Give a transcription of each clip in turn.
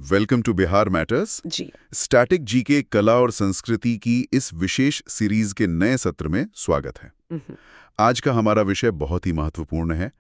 Welcome to Bihar matters. जी। Static GK कला और संस्कृति की इस विशेष सीरीज के नए सत्र में स्वागत है। आज का हमारा विषय बहुत ही महत्वपूर्ण है।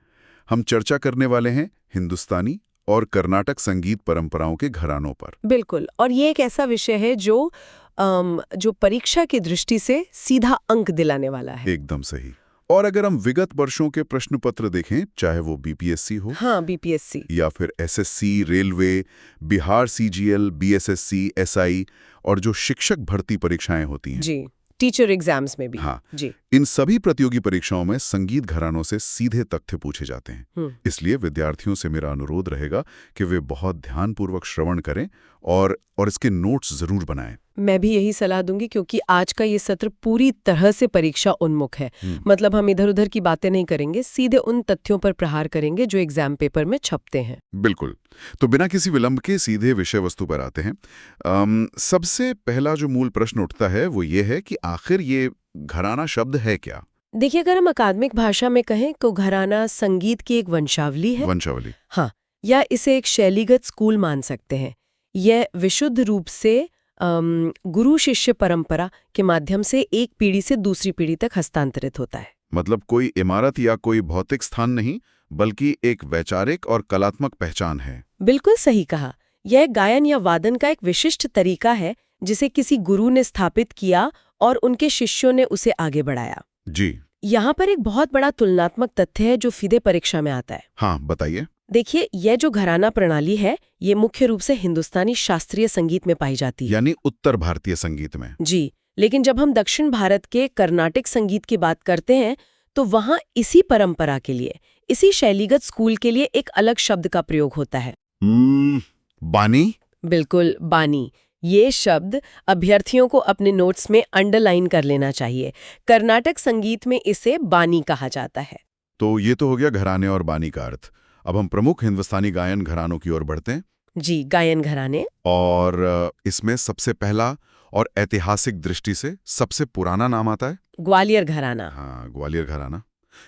हम चर्चा करने वाले हैं हिंदुस्तानी और कर्नाटक संगीत परंपराओं के घरानों पर। बिल्कुल, और ये एक ऐसा विषय है जो परीक्षा की दृष्टि से सीधा अंक दिलाने वाला है। एकदम सही। और अगर हम विगत वर्षों के प्रश्न पत्र देखें, चाहे वो बीपीएससी हो, हाँ, बीपीएससी या फिर SSC, railway, Bihar CGL, BSSC, SI और जो शिक्षक भर्ती परीक्षाएं होती हैं, जी, टीचर एग्जाम्स में भी। हाँ, जी। इन सभी प्रतियोगी परीक्षाओं में संगीत घरानों से सीधे तथ्य पूछे जाते हैं। इसलिए विद्यार्थियों से मेरा अनुरोध रहेगा कि वे बहुत ध्यानपूर्वक श्रवण करें और इसके नोट्स जरूर बनाएं। मैं भी यही सलाह दूंगी, क्योंकि आज का ये सत्र पूरी तरह से परीक्षा उन्मुख है। मतलब हम इधर उधर की बातें नहीं करेंगे, सीधे उन तथ्यों पर प्रहार करेंगे जो एग्जाम पेपर में छपते हैं। बिल्कुल। तो बिना किसी विलंब के सीधे विषय वस्तु पर आते हैं। सबसे पहला जो मूल प्रश्न उठता है वो ये है कि आखिर ये घराना शब्द है क्या? देखिए, अगर हम अकादमिक भाषा में कहें तो घराना संगीत की एक वंशावली है। वंशावली, हाँ, या इसे एक शैलीगत स्कूल मान सकते हैं। यह विशुद्ध रूप से गुरु शिष्य परंपरा के माध्यम से एक पीढ़ी से दूसरी पीढ़ी तक हस्तांतरित होता है। मतलब कोई इमारत या कोई भौतिक स्थान नहीं, बल्कि एक वैचारिक और कलात्मक पहचान है। बिल्कुल सही कहा। यह गायन या वादन का एक विशिष्ट तरीका है जिसे किसी गुरु ने स्थापित किया और उनके शिष्यों ने उसे आगे बढ़ाया। जी। यहाँ पर एक बहुत बड़ा तुलनात्मक तथ्य है जो सीधे परीक्षा में आता है। हाँ, बताइए। देखिए, यह जो घराना प्रणाली है, ये मुख्य रूप से हिंदुस्तानी शास्त्रीय संगीत में पाई जाती है, यानी उत्तर भारतीय संगीत में। जी। लेकिन जब हम दक्षिण भारत के कर्नाटक संगीत की बात करते हैं तो वहाँ इसी परंपरा के लिए, इसी शैलीगत स्कूल के लिए एक अलग शब्द का प्रयोग होता है। बानी। बिल्कुल, बानी। ये शब्द अभ्यर्थियों को अपने नोट्स में अंडरलाइन कर लेना चाहिए। कर्नाटक संगीत में इसे बानी कहा जाता है। तो ये तो हो गया घराने और बानी का अर्थ। अब हम प्रमुख हिंदुस्तानी गायन घरानों की ओर बढ़ते हैं। जी, गायन घराने। और इसमें सबसे पहला और ऐतिहासिक दृष्टि से सबसे पुराना नाम आता है ग्वालियर घराना। हाँ, ग्वालियर घराना।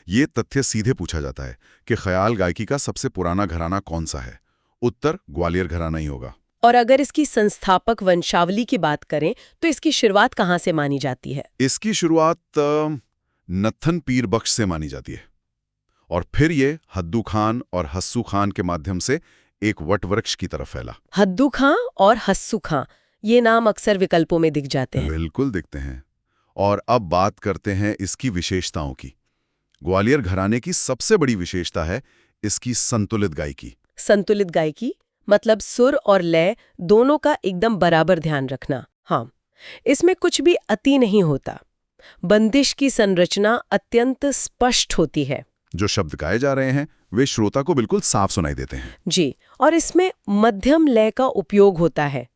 ये तथ्य सीधे पूछा जाता है कि ख्याल गायकी का सबसे पुराना घराना कौन सा है। उत्तर ग्वालियर घराना ही होगा। और अगर इसकी संस्थापक वंशावली की बात करें तो इसकी शुरुआत कहाँ से मानी जाती है? इसकी शुरुआत नत्थन पीर बख्श से मानी जाती है, और फिर ये हद्दू खान और हस्सू खान के माध्यम से एक वटवृक्ष की तरफ फैला। हद्दू खां और हस्सू खां, ये नाम अक्सर विकल्पों में दिख जाते हैं। बिल्कुल दिखते हैं। और अब बात करते हैं इसकी विशेषताओं की। ग्वालियर घराने की सबसे बड़ी विशेषता है इसकी संतुलित गायकी। संतुलित गायकी मतलब सुर और लय दोनों का एकदम बराबर ध्यान रखना। हाँ, इसमें कुछ भी अति नहीं होता। बंदिश की संरचना अत्यंत स्पष्ट होती है। जो शब्द गाए जा रहे हैं वे श्रोता को बिल्कुल साफ सुनाई देते हैं। जी, और इसमें मध्यम लय का उपयोग होता है,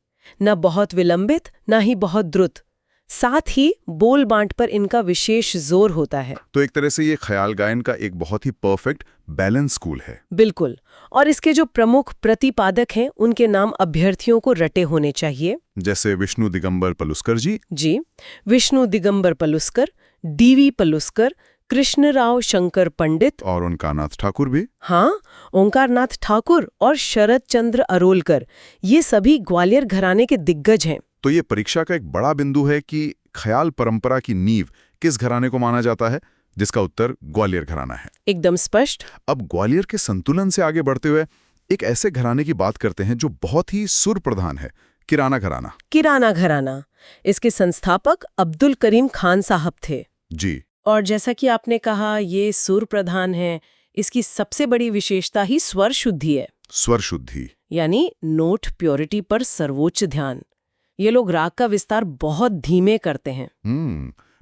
न बहुत विलंबित न ही बहुत द्रुत। साथ ही बोल बांट पर इनका विशेष जोर होता है। तो एक तरह से ये ख्याल गायन का एक बहुत ही परफेक्ट बैलेंस स्कूल है। बिल्कुल। और इसके जो प्रमुख प्रतिपादक हैं उनके नाम अभ्यर्थियों को रटे होने चाहिए। जैसे विष्णु दिगंबर पलुस्कर जी। जी, विष्णु दिगंबर पलुस्कर, डीवी पलुस्कर, कृष्णराव शंकर पंडित और ओंकारनाथ ठाकुर भी। हाँ, ओंकारनाथ ठाकुर और शरद चंद्र अरोलकर, ये सभी ग्वालियर घराने के दिग्गज हैं। तो ये परीक्षा का एक बड़ा बिंदु है कि ख्याल परंपरा की नींव किस घराने को माना जाता है, जिसका उत्तर ग्वालियर घराना है। एकदम स्पष्ट। अब ग्वालियर के संतुलन से आगे बढ़ते हुए एक ऐसे घराने की बात करते हैं जो बहुत ही सुर प्रधान है, किराना घराना। किराना घराना, इसके संस्थापक अब्दुल करीम खान साहब थे। जी। और जैसा कि आपने कहा, ये सुर प्रधान है। इसकी सबसे बड़ी विशेषता ही स्वर शुद्धि है। स्वर शुद्धि यानी नोट प्योरिटी पर सर्वोच्च ध्यान। ये लोग राग का विस्तार बहुत धीमे करते हैं।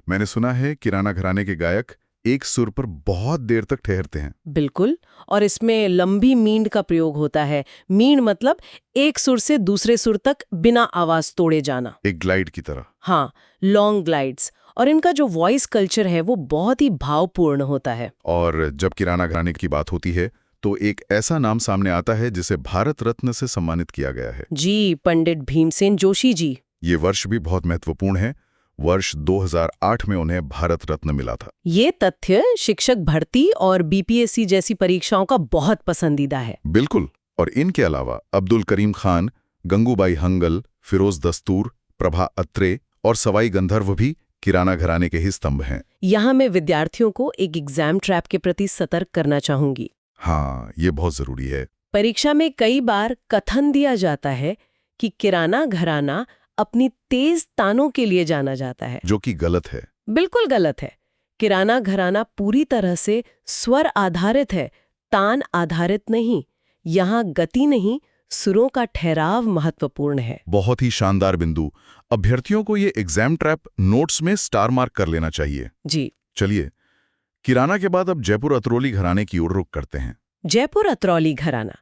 मैंने सुना है किराना घराने के गायक एक सुर पर बहुत देर तक ठहरते हैं। बिल्कुल। और इसमें लंबी मींड का प्रयोग होता है। मींड मतलब एक सुर से दूसरे सुर तक बिना आवाज तोड़े जाना, एक ग्लाइड की तरह। हाँ, लॉन्ग ग्लाइड्स। और इनका जो वॉइस कल्चर है वो बहुत ही भावपूर्ण होता है। और जब किराना घराने की बात होती है तो एक ऐसा नाम सामने आता है जिसे भारत रत्न से सम्मानित किया गया है। जी, पंडित भीमसेन जोशी जी। ये वर्ष भी बहुत महत्वपूर्ण है। वर्ष 2008 में उन्हें भारत रत्न मिला था। ये तथ्य शिक्षक भर्ती और बीपीएससी जैसी परीक्षाओं का बहुत पसंदीदा है। बिल्कुल। और इनके अलावा अब्दुल करीम खान गंगूबाई हंगल, फिरोज दस्तूर, प्रभा अत्रे और सवाई गंधर्व भी किराना घराने के ही स्तंभ हैं। यहाँ मैं विद्यार्थियों को एक एग्जाम ट्रैप के प्रति सतर्क करना चाहूंगी। हाँ, ये बहुत जरूरी है। परीक्षा में कई बार कथन दिया जाता है कि किराना घराना अपनी तेज तानों के लिए जाना जाता है, जो कि गलत है। बिल्कुल गलत है। किराना घराना पूरी तरह से स्वर आधारित है, तान आधारित नहीं। यहाँ गति नहीं, सुरों का ठहराव महत्वपूर्ण है। बहुत ही शानदार बिंदु। अभ्यर्थियों को ये एग्जाम ट्रैप नोट्स में स्टार मार्क कर लेना चाहिए। जी। चलिए, किराना के बाद अब जयपुर अतरौली घराने की ओर रुख करते हैं। जयपुर अतरौली घराना,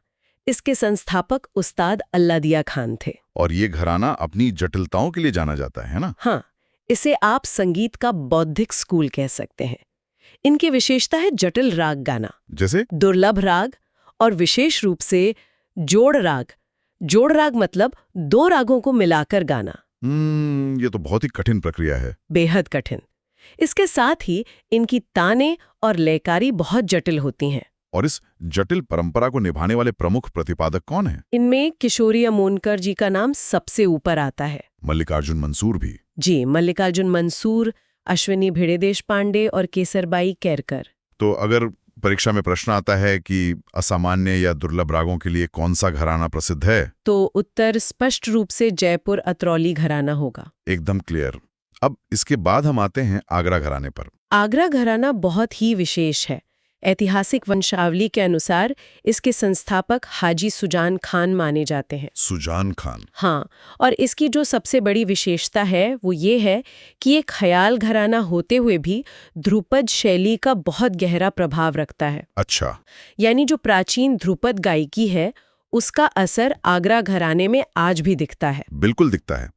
इसके संस्थापक उस्ताद अल्लादिया खान थे। और ये घराना अपनी जटिलताओं के लिए जाना जाता है ना? हाँ, इसे आप संगीत का बौद्धिक स्कूल कह सकते हैं। इनकी विशेषता है जटिल राग गाना, जैसे दुर्लभ राग और विशेष रूप से जोड़ राग। जोड़ राग मतलब दो रागों को मिलाकर गाना। ये तो बहुत ही कठिन प्रक्रिया है। बेहद कठिन। इसके साथ ही इनकी ताने और लयकारी बहुत जटिल होती हैं। और इस जटिल परंपरा को निभाने वाले प्रमुख प्रतिपादक कौन हैं? इनमें किशोरी अमोनकर जी का नाम सबसे ऊपर आता है। मल्लिकार्जुन मंसूर भी। जी, मल्लिकार्जुन मंसूर, अश्विनी भिड़े देशपांडे और केसरबाई केरकर। तो अगर परीक्षा में प्रश्न आता है कि असामान्य या दुर्लभ रागों के लिए कौन सा घराना प्रसिद्ध है, तो उत्तर स्पष्ट रूप से जयपुर अतरौली घराना होगा। एकदम क्लियर। अब इसके बाद हम आते हैं आगरा घराने पर। आगरा घराना बहुत ही विशेष है। ऐतिहासिक वंशावली के अनुसार इसके संस्थापक हाजी सुजान खान माने जाते हैं। सुजान खान? हाँ, और इसकी जो सबसे बड़ी विशेषता है वो ये है कि ये ख्याल घराना होते हुए भी ध्रुपद शैली का बहुत गहरा प्रभाव रखता है। अच्छा। यानी जो प्राचीन ध्रुपद गायकी है उसका असर आगरा घराने में आज भी दिखता है। बिल्कुल दिखता है।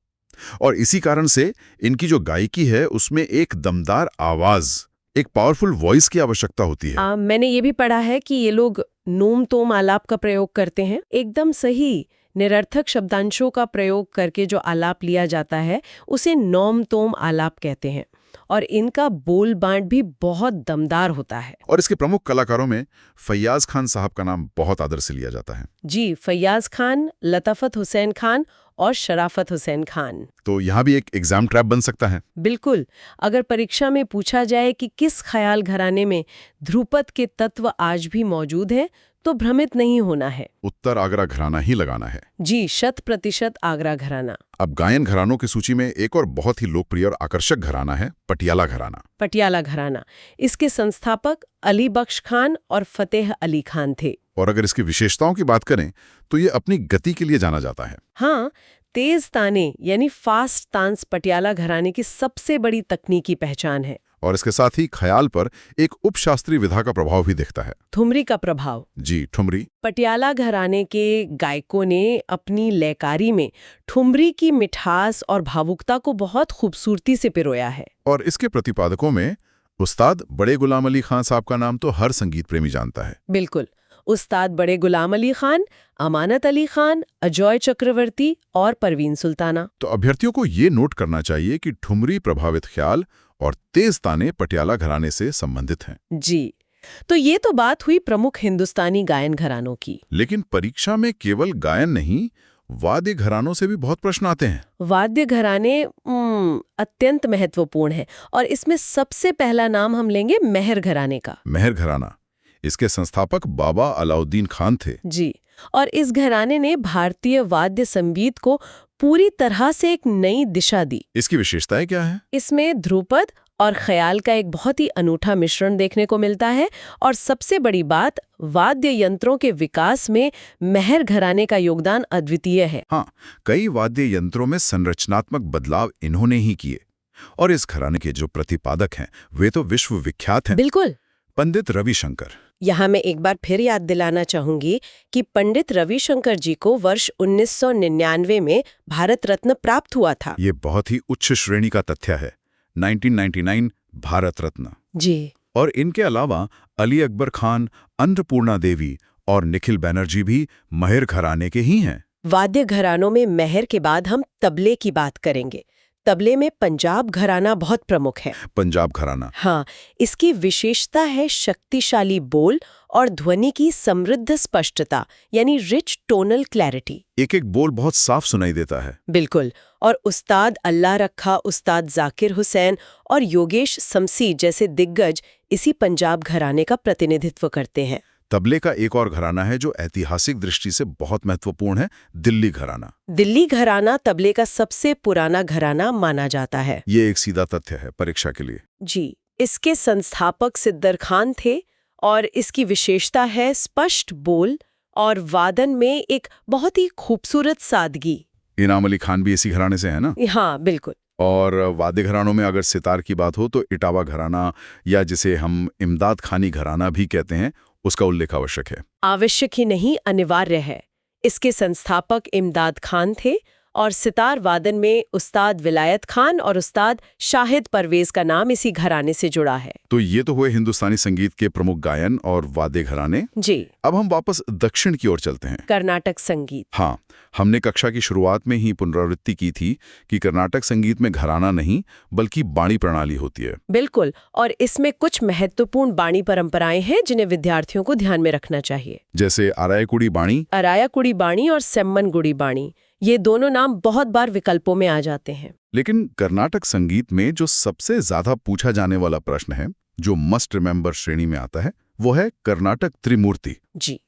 और इसी कारण से इनकी जो गायकी है उसमें एक दमदार आवाज, एक पावरफुल वॉइस की आवश्यकता होती है। मैंने ये भी पढ़ा है कि ये लोग नोम तोम आलाप का प्रयोग करते हैं। एकदम सही, निरर्थक शब्दांशों का प्रयोग करके जो आलाप लिया जाता है उसे नोम तोम आलाप कहते हैं। और इनका बोल बांट भी बहुत दमदार होता है। और इसके प्रमुख कलाकारों में फैयाज खान साहब का नाम बहुत आदर से लिया जाता है। जी, फैयाज खान, लताफत हुसैन खान और शराफत हुसैन खान। तो यहाँ भी एक एग्जाम ट्रैप बन सकता है। बिल्कुल। अगर परीक्षा में पूछा जाए कि किस ख्याल घराने में ध्रुपद के तत्व आज भी मौजूद हैं, तो भ्रमित नहीं होना है। उत्तर आगरा घराना ही लगाना है। जी, 100% आगरा घराना। अब गायन घरानों की सूची में एक और बहुत ही लोकप्रिय और आकर्षक घराना है पटियाला घराना। पटियाला घराना, इसके संस्थापक अली बख्श खान और फतेह अली खान थे। और अगर इसकी विशेषताओं की बात करें तो ये अपनी गति के लिए जाना जाता है। हाँ, तेज ताने यानी फास्ट तान्स पटियाला घराने की सबसे बड़ी तकनीकी पहचान है। और इसके साथ ही ख्याल पर एक उपशास्त्रीय विधा का प्रभाव भी दिखता है। ठुमरी का प्रभाव। जी, ठुमरी। पटियाला घराने के गायकों ने अपनी लयकारी में ठुमरी की मिठास और भावुकता को बहुत खूबसूरती से पिरोया है। और इसके प्रतिपादकों में उस्ताद बड़े गुलाम अली खान साहब का नाम तो हर संगीत प्रेमी जानता है। बिल्कुल। उस्ताद बड़े गुलाम अली खान, अमानत अली खान, अजय चक्रवर्ती और परवीन सुल्ताना। तो अभ्यर्थियों को ये नोट करना चाहिए कि ठुमरी प्रभावित ख्याल और तेज ताने पटियाला घराने से संबंधित हैं। जी, तो ये तो बात हुई प्रमुख हिंदुस्तानी गायन घरानों की। लेकिन परीक्षा में केवल गायन नहीं, वाद्य घरानों से भी बहुत प्रश्न आते हैं। वाद्य घराने अत्यंत महत्वपूर्ण है और इसमें सबसे पहला नाम हम लेंगे मेहर घराने का। मेहर घराना, इसके संस्थापक बाबा अलाउद्दीन खान थे। जी, और इस घराने ने भारतीय वाद्य संगीत को पूरी तरह से एक नई दिशा दी। इसकी विशेषताएं क्या है? इसमें ध्रुपद और ख्याल का एक बहुत ही अनूठा मिश्रण देखने को मिलता है। और सबसे बड़ी बात, वाद्य यंत्रों के विकास में मेहर घराने का योगदान अद्वितीय है। हाँ, कई वाद्य यंत्रों में संरचनात्मक बदलाव इन्होंने ही किए। और इस घराने के जो प्रतिपादक हैं वे तो विश्व विख्यात हैं। बिल्कुल। पंडित रविशंकर। यहाँ मैं एक बार फिर याद दिलाना चाहूंगी कि पंडित रविशंकर जी को वर्ष 1999 में भारत रत्न प्राप्त हुआ था। ये बहुत ही उच्च श्रेणी का तथ्य है। 1999 भारत रत्न। जी। और इनके अलावा अली अकबर खान, अन्नपूर्णा देवी और निखिल बैनर्जी भी मेहर घराने के ही हैं। वाद्य घरानों में मेहर के बाद हम तबले की बात करेंगे। तबले में पंजाब घराना बहुत प्रमुख है। पंजाब घराना। हाँ, इसकी विशेषता है शक्तिशाली बोल और ध्वनि की समृद्ध स्पष्टता, यानी रिच टोनल क्लैरिटी। एक एक बोल बहुत साफ सुनाई देता है। बिल्कुल। और उस्ताद अल्लाह रखा, उस्ताद जाकिर हुसैन और योगेश समसी जैसे दिग्गज इसी पंजाब घराने का प्रतिनिधित्व करते हैं। तबले का एक और घराना है जो ऐतिहासिक दृष्टि से बहुत महत्वपूर्ण है, दिल्ली घराना। दिल्ली घराना तबले का सबसे पुराना घराना माना जाता है। ये एक सीधा तथ्य है परीक्षा के लिए। जी, इसके संस्थापक सिद्दर खान थे और इसकी विशेषता है स्पष्ट बोल और वादन में एक बहुत ही खूबसूरत सादगी। इनाम अली खान भी इसी घराने से है ना? हाँ, बिल्कुल। और वाद्य घरानों में अगर सितार की बात हो तो इटावा घराना, या जिसे हम इमदाद खानी घराना भी कहते हैं, उसका उल्लेख आवश्यक है। आवश्यक ही नहीं, अनिवार्य है। इसके संस्थापक इमदाद खान थे और सितार वादन में उस्ताद विलायत खान और उस्ताद शाहिद परवेज का नाम इसी घराने से जुड़ा है। तो ये तो हुए हिंदुस्तानी संगीत के प्रमुख गायन और वाद्य घराने। जी। अब हम वापस दक्षिण की ओर चलते हैं। कर्नाटक संगीत। हाँ, हमने कक्षा की शुरुआत में ही पुनरावृत्ति की थी कि कर्नाटक संगीत में घराना नहीं बल्कि बाणी प्रणाली होती है। बिल्कुल, और इसमें कुछ महत्वपूर्ण बाणी परंपराएं हैं जिन्हें विद्यार्थियों को ध्यान में रखना चाहिए। जैसे अरायकुड़ी बाणी। अरायाकुड़ी बाणी और सेम्मनगुड़ी बाणी, ये दोनों नाम बहुत बार विकल्पों में आ जाते हैं। लेकिन कर्नाटक संगीत में जो सबसे ज्यादा पूछा जाने वाला प्रश्न है, जो मस्ट रिमेंबर श्रेणी में आता है, वो है कर्नाटक त्रिमूर्ति। जी,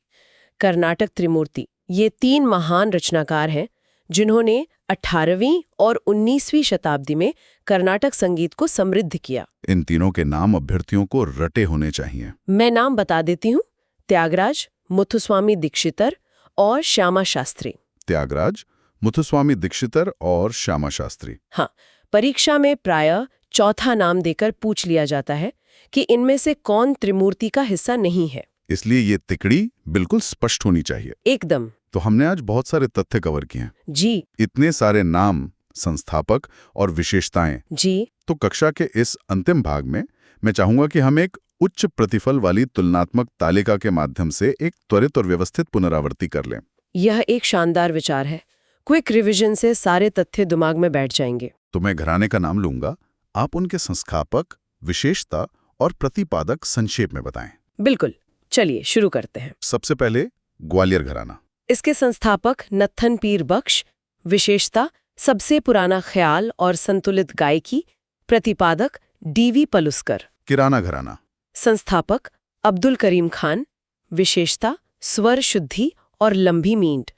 कर्नाटक त्रिमूर्ति ये 3 महान रचनाकार हैं जिन्होंने 18वीं और 19वीं शताब्दी में कर्नाटक संगीत को समृद्ध किया। इन तीनों के नाम अभ्यर्थियों को रटे होने चाहिए। मैं नाम बता देती हूँ: त्यागराज, मुथुस्वामी दीक्षितर और श्यामा शास्त्री। त्यागराज, मुथुस्वामी दीक्षितर और श्यामा शास्त्री। हाँ, परीक्षा में प्रायः चौथा नाम देकर पूछ लिया जाता है कि इनमें से कौन त्रिमूर्ति का हिस्सा नहीं है। इसलिए ये तिकड़ी बिल्कुल स्पष्ट होनी चाहिए। एकदम। तो हमने आज बहुत सारे तथ्य कवर किए हैं। जी। इतने सारे नाम, संस्थापक और विशेषताएं। जी। तो कक्षा के इस अंतिम भाग में मैं चाहूंगा कि हम एक उच्च प्रतिफल वाली तुलनात्मक तालिका के माध्यम से एक त्वरित और व्यवस्थित पुनरावृत्ति कर लें। यह एक शानदार विचार है। क्विक रिवीजन से सारे तथ्य दिमाग में बैठ जाएंगे। तो मैं घराने का नाम लूंगा, आप उनके संस्थापक, विशेषता और प्रतिपादक संक्षेप में बताएं। बिल्कुल, चलिए शुरू करते हैं। सबसे पहले ग्वालियर घराना। इसके संस्थापक नत्थन पीर बख्श। विशेषता सबसे पुराना ख्याल और संतुलित गायकी। प्रतिपादक डीवी पलुस्कर। किराना घराना। संस्थापक अब्दुल करीम खान। विशेषता स्वर शुद्धि और लंबी मींड।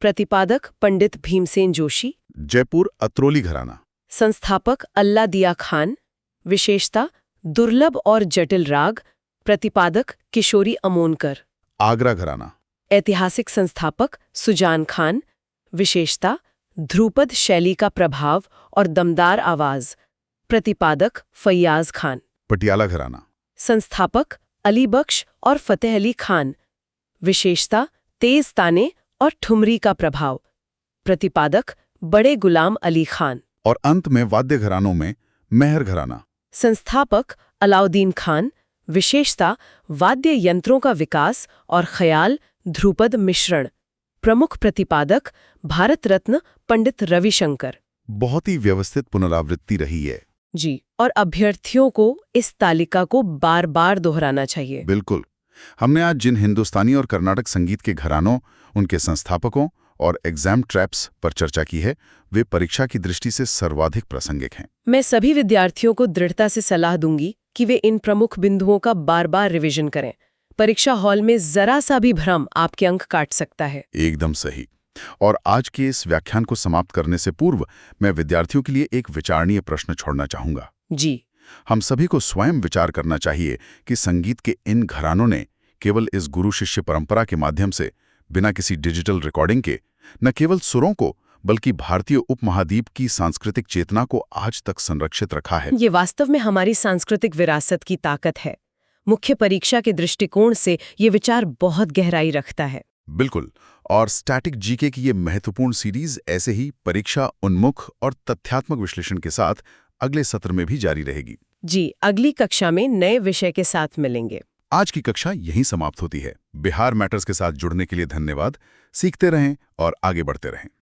प्रतिपादक पंडित भीमसेन जोशी। जयपुर अतरोली घराना। संस्थापक अल्लाह दिया खान। विशेषता दुर्लभ और जटिल राग। प्रतिपादक किशोरी अमोनकर। आगरा घराना। ऐतिहासिक संस्थापक सुजान खान। विशेषता ध्रुपद शैली का प्रभाव और दमदार आवाज। प्रतिपादक फैयाज खान। पटियाला घराना। संस्थापक अली बख्श और फतेह अली खान। विशेषता तेज ताने और ठुमरी का प्रभाव। प्रतिपादक बड़े गुलाम अली खान। और अंत में वाद्य घरानों में मेहर घराना। संस्थापक अलाउद्दीन खान। विशेषता वाद्य यंत्रों का विकास और ख्याल ध्रुपद मिश्रण। प्रमुख प्रतिपादक भारत रत्न पंडित रविशंकर। बहुत ही व्यवस्थित पुनरावृत्ति रही है। जी, और अभ्यर्थियों को इस तालिका को बार बार दोहराना चाहिए। बिल्कुल। हमने आज जिन हिंदुस्तानी और कर्नाटक संगीत के घरानों, उनके संस्थापकों और एग्जाम ट्रैप्स पर चर्चा की है, वे परीक्षा की दृष्टि से सर्वाधिक प्रासंगिक हैं। मैं सभी विद्यार्थियों को दृढ़ता से सलाह दूंगी कि वे इन प्रमुख बिंदुओं का बार बार रिवीजन करें। परीक्षा हॉल में जरा सा भी भ्रम आपके अंक काट सकता है। एकदम सही। और आज के इस व्याख्यान को समाप्त करने से पूर्व मैं विद्यार्थियों के लिए एक विचारणीय प्रश्न छोड़ना चाहूंगा। जी। हम सभी को स्वयं विचार करना चाहिए कि संगीत के इन घरानों ने केवल इस गुरु शिष्य परंपरा के माध्यम से, बिना किसी डिजिटल रिकॉर्डिंग के, न केवल सुरों को बल्कि भारतीय उपमहाद्वीप की सांस्कृतिक चेतना को आज तक संरक्षित रखा है। ये वास्तव में हमारी सांस्कृतिक विरासत की ताकत है। मुख्य परीक्षा के दृष्टिकोण से ये विचार बहुत गहराई रखता है। बिल्कुल। और स्टैटिक जीके की ये महत्वपूर्ण सीरीज ऐसे ही परीक्षा उन्मुख और तथ्यात्मक विश्लेषण के साथ अगले सत्र में भी जारी रहेगी। जी, अगली कक्षा में नए विषय के साथ मिलेंगे। आज की कक्षा यहीं समाप्त होती है। बिहार मैटर्स के साथ जुड़ने के लिए धन्यवाद। सीखते रहें और आगे बढ़ते रहें।